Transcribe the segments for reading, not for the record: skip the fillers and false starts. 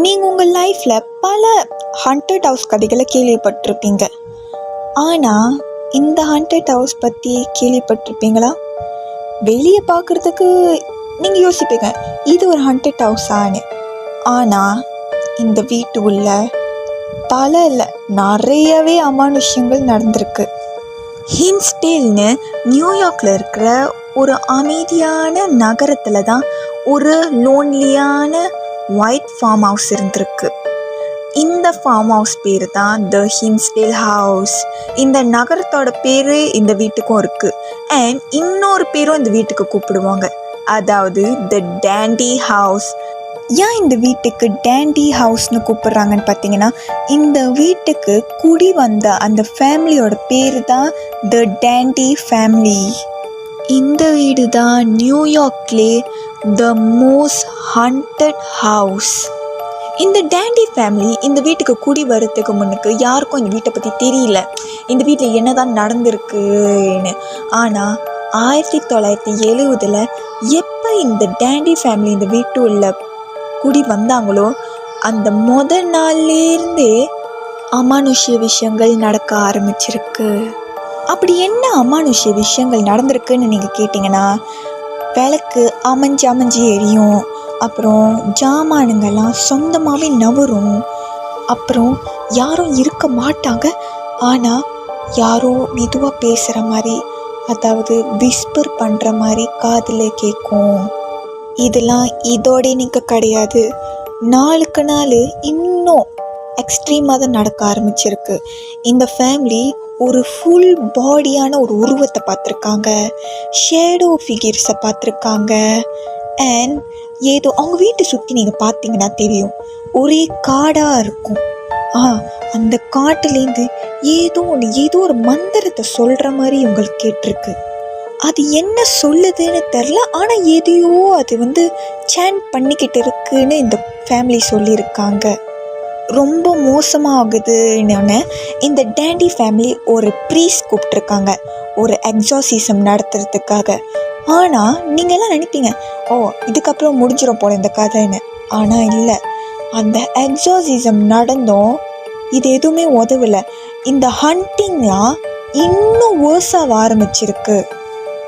நீங்கள் உங்கள் லைஃப்பில் பல ஹண்டட் ஹவுஸ் கதைகளை கேள்விப்பட்டிருப்பீங்க. ஆனால் இந்த ஹண்டட் ஹவுஸ் பற்றி கேள்விப்பட்டிருப்பீங்களா? வெளியே பார்க்குறதுக்கு நீங்கள் யோசிப்பீங்க, இது ஒரு ஹண்டட் ஹவுஸான்னு. ஆனால் இந்த வீட்டு உள்ள பல இல்லை, நிறையவே அமானுஷ்யங்கள் நடந்திருக்கு. ஹின்ஸ்டேல்னு நியூயார்க்கில் இருக்கிற ஒரு அமைதியான நகரத்தில் தான் ஒரு லோன்லியான ஒயிட் ஃபார்ம் ஹவுஸ் இருந்திருக்கு. இந்த ஃபார்ம் ஹவுஸ் பேர் தான் த ஹின்ஸ்டேல் ஹவுஸ். இந்த நகரத்தோட பேர் இந்த வீட்டுக்கும் இருக்குது. அண்ட் இன்னொரு பேரும் இந்த வீட்டுக்கு கூப்பிடுவாங்க, அதாவது த டேண்டி ஹவுஸ். ஏன் இந்த வீட்டுக்கு டேண்டி ஹவுஸ்னு கூப்பிட்றாங்கன்னு பார்த்தீங்கன்னா, இந்த வீட்டுக்கு குடி வந்த அந்த ஃபேமிலியோட பேர் தான் த டேண்டி ஃபேமிலி. இந்த வீடு தான் நியூயார்க்லே த மோஸ்ட் ஹண்டட் ஹவுஸ். இந்த டேண்டி ஃபேமிலி இந்த வீட்டுக்கு குடி வரத்துக்கு முன்னுக்கு யாருக்கும் இந்த வீட்டை பற்றி தெரியல, இந்த வீட்டில் என்ன தான் நடந்திருக்குன்னு. ஆனால் 1970 எப்போ இந்த டேண்டி ஃபேமிலி இந்த வீட்டு உள்ள குடி வந்தாங்களோ அந்த நாள்லேருந்தே அமானுஷ்ய விஷயங்கள் நடக்க ஆரம்பிச்சிருக்கு. அப்படி என்ன அமானுஷ்ய விஷயங்கள் நடந்திருக்குன்னு நீங்கள் கேட்டிங்கன்னா, விளக்கு அமைஞ்சு எரியும், அப்புறம் ஜாமானுங்கள்லாம் சொந்தமாகவே நவரும், அப்புறம் யாரும் இருக்க மாட்டாங்க, ஆனால் யாரோ மெதுவாக பேசுகிற மாதிரி, அதாவது விஸ்பர் பண்ணுற மாதிரி காதில் கேட்கும். இதெல்லாம் இதோட நிற்க கிடையாது, நாளுக்கு நாள் இன்னும் எக்ஸ்ட்ரீமாக தான் நடக்க ஆரம்பிச்சிருக்கு. இந்த ஃபேமிலி ஒரு ஃபுல் பாடியான ஒரு உருவத்தை பார்த்துருக்காங்க, ஷேடோ ஃபிகர்ஸை பார்த்துருக்காங்க. அண்ட் ஏதோ அவங்க வீட்டை சுற்றி நீங்கள் பார்த்தீங்கன்னா தெரியும், ஒரே காடாக இருக்கும். அந்த காட்டுலேருந்து ஏதோ ஒரு மந்திரத்தை சொல்கிற மாதிரி உங்களுக்கு கேட்டிருக்கு. அது என்ன சொல்லுதுன்னு தெரில, ஆனால் எதையோ அது சேன் பண்ணிக்கிட்டு இருக்குன்னு இந்த ஃபேமிலி சொல்லியிருக்காங்க. ரொம்ப மோசமாகுதுன்னு இந்த டேண்டி ஃபேமிலி ஒரு ப்ரீஸ் கூப்பிட்ருக்காங்க, ஒரு எக்ஸாசிசம் நடத்துறதுக்காக. ஆனால் நீங்கள்லாம் நினைப்பீங்க, இதுக்கப்புறம் முடிஞ்சிடும் போல இந்த கதைன்னு. ஆனால் இல்லை, அந்த எக்ஸாசிசம் நடந்தும் இது எதுவுமே உதவலை. இந்த ஹண்டிங்லாம் இன்னும் வேர்ஸாக ஆரம்பிச்சிருக்கு.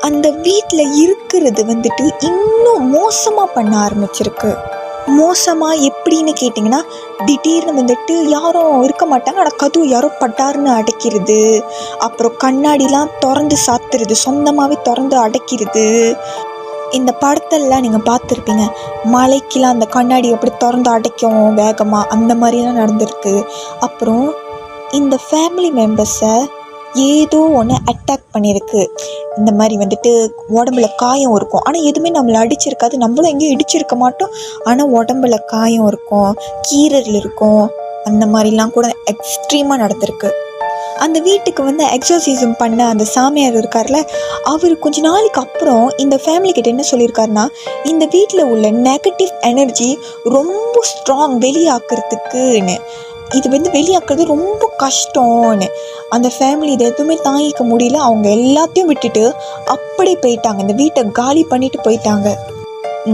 அந்த வீட்டில் இருக்கிறது இன்னும் மோசமாக பண்ண ஆரம்பிச்சிருக்கு. மோசமாக எப்படின்னு கேட்டிங்கன்னா, திடீர்னு யாரும் இருக்க மாட்டாங்க, ஆனால் கதவு யாரோ பட்டாருன்னு அடைக்கிறது, அப்புறம் கண்ணாடிலாம் திறந்து சாத்துறது, சொந்தமாகவே திறந்து அடைக்கிறது. இந்த படத்தெல்லாம் நீங்கள் பார்த்துருப்பீங்க, மலைக்கெலாம் அந்த கண்ணாடி அப்படி திறந்து அடைக்கும் வேகமாக, அந்த மாதிரிலாம் நடந்திருக்கு. அப்புறம் இந்த ஃபேமிலி மெம்பர்ஸை ஏதோ ஒன்று அட்டாக் பண்ணியிருக்கு. இந்த மாதிரி உடம்புல காயம் இருக்கும், ஆனால் எதுவுமே நம்மளை அடிச்சிருக்காது, நம்மளும் எங்கேயும் இடிச்சிருக்க மாட்டோம், ஆனால் உடம்புல காயம் இருக்கும், கீரல் இருக்கும், அந்த மாதிரிலாம் கூட எக்ஸ்ட்ரீமாக நடந்திருக்கு. அந்த வீட்டுக்கு எக்ஸாசிசம் பண்ண அந்த சாமியார் இருக்கார்ல, அவர் கொஞ்ச நாளைக்கு அப்புறம் இந்த ஃபேமிலி கிட்ட என்ன சொல்லியிருக்காருன்னா, இந்த வீட்டில் உள்ள நெகட்டிவ் எனர்ஜி ரொம்ப ஸ்ட்ராங் வெளியாக்குறதுக்குன்னு, இது வெளியாக்குறது ரொம்ப கஷ்டம்னு. அந்த ஃபேமிலி இதை எதுவுமே தாங்கிக்க முடியல, அவங்க எல்லாத்தையும் விட்டுட்டு அப்படி போயிட்டாங்க, இந்த வீட்டை காலி பண்ணிட்டு போயிட்டாங்க.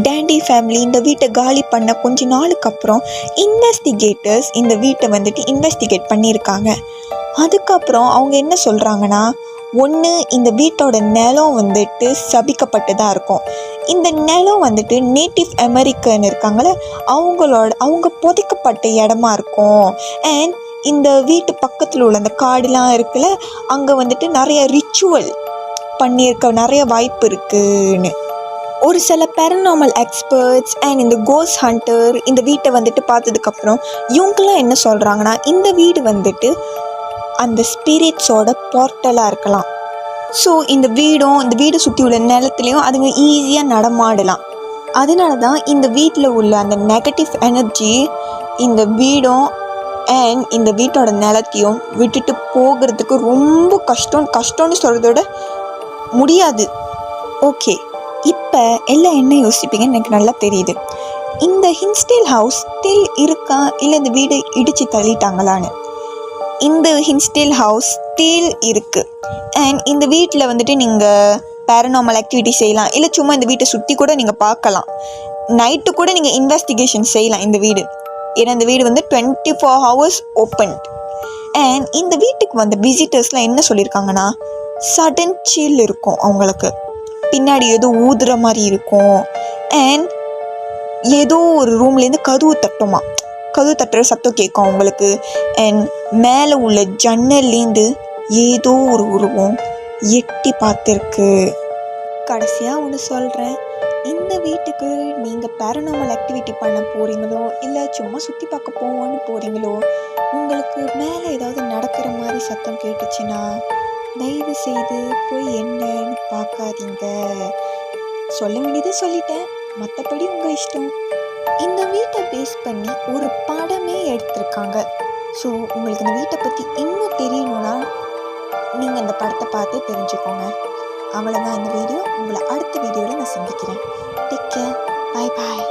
டேண்டி ஃபேமிலி இந்த வீட்டை காலி பண்ண கொஞ்ச நாளுக்கு அப்புறம் இன்வெஸ்டிகேட்டர்ஸ் இந்த வீட்டை இன்வெஸ்டிகேட் பண்ணியிருக்காங்க. அதுக்கப்புறம் அவங்க என்ன சொல்கிறாங்கன்னா, ஒன்று இந்த வீட்டோட நிலம் சபிக்கப்பட்டதாக இருக்கும். இந்த நிலம் நேட்டிவ் அமெரிக்கன் இருக்காங்களே, அவங்க புதைக்கப்பட்ட இடமா இருக்கும். அண்ட் இந்த வீட்டு பக்கத்தில் உள்ள அந்த காடுலாம் இருக்குல்ல, அங்கே நிறைய ரிச்சுவல் பண்ணியிருக்க நிறைய வாய்ப்பு இருக்குன்னு ஒரு சில பேரநார்மல் எக்ஸ்பர்ட்ஸ் அண்ட் இந்த கோஸ்ட் ஹண்டர் இந்த வீட்டை பார்த்ததுக்கப்புறம் இவங்கெல்லாம் என்ன சொல்கிறாங்கன்னா, இந்த வீடு அந்த ஸ்பிரிட்ஸோட போர்ட்டலாக இருக்கலாம். ஸோ இந்த வீடை சுற்றி உள்ள நிலத்துலையும் அதுங்க ஈஸியாக நடமாடலாம். அதனால தான் இந்த வீட்டில் உள்ள அந்த நெகட்டிவ் எனர்ஜி இந்த வீடும் அண்ட் இந்த வீட்டோட நிலத்தையும் விட்டுட்டு போகிறதுக்கு ரொம்ப கஷ்டம்னு சொல்கிறதோட முடியாது. ஓகே, இப்போ எல்லாம் என்ன யோசிப்பீங்கன்னு எனக்கு நல்லா தெரியுது. இந்த ஹின்ஸ்டேல் ஹவுஸ் ஸ்டில் இருக்கா, இல்லை இந்த வீடு இடித்து தள்ளிட்டாங்களான்னு? இந்த ஹின்ஸ்டேல் ஹவுஸ் ஸ்டில் இருக்குது. அண்ட் இந்த வீட்டில் நீங்கள் பேரநார்மல் ஆக்டிவிட்டி செய்யலாம், இல்லை சும்மா இந்த வீட்டை சுற்றி கூட நீங்கள் பார்க்கலாம். நைட்டு கூட நீங்கள் இன்வெஸ்டிகேஷன் செய்யலாம் இந்த வீடு. ஏன்னா இந்த வீடு வந்து 24 hours ஓப்பன். அண்ட் இந்த வீட்டுக்கு வந்த விசிட்டர்ஸ்லாம் என்ன சொல்லியிருக்காங்கன்னா, சடன் சில் இருக்கும் அவங்களுக்கு, பின்னாடி ஏதோ ஊதுற மாதிரி இருக்கும், அண்ட் ஏதோ ஒரு ரூம்லேருந்து கதவு தட்டுற சத்தம் கேட்கும் அவங்களுக்கு, அண்ட் மேலே உள்ள ஜன்னல்லேருந்து ஏதோ ஒரு உருவம் எட்டி பார்த்துருக்கு. கடைசியாக ஒன்று சொல்கிறேன், இந்த வீட்டுக்கு நீங்கள் பேரனாமல் ஆக்டிவிட்டி பண்ண போகிறீங்களோ இல்லை சும்மா சுற்றி பார்க்க போவோன்னு போகிறீங்களோ, உங்களுக்கு மேலே ஏதாவது நடக்கிற மாதிரி சத்தம் கேட்டுச்சுன்னா தயவு செய்து போய் என்னன்னு பார்க்காதீங்க. சொல்ல வேண்டியது சொல்லிட்டேன், மற்றபடி உங்கள் இஷ்டம். இந்த வீட்டை பேஸ் பண்ணி ஒரு படமே எடுத்திருக்காங்க. ஸோ உங்களுக்கு இந்த வீட்டை பற்றி இன்னும் தெரியணும்னா நீங்கள் இந்த படத்தை பார்த்து தெரிஞ்சுக்கோங்க. அவ்வளோதான் இந்த வீடியோ. உங்களை அடுத்த வீடியோவில் நான் சந்திக்கிறேன். Take care. பாய் பாய்.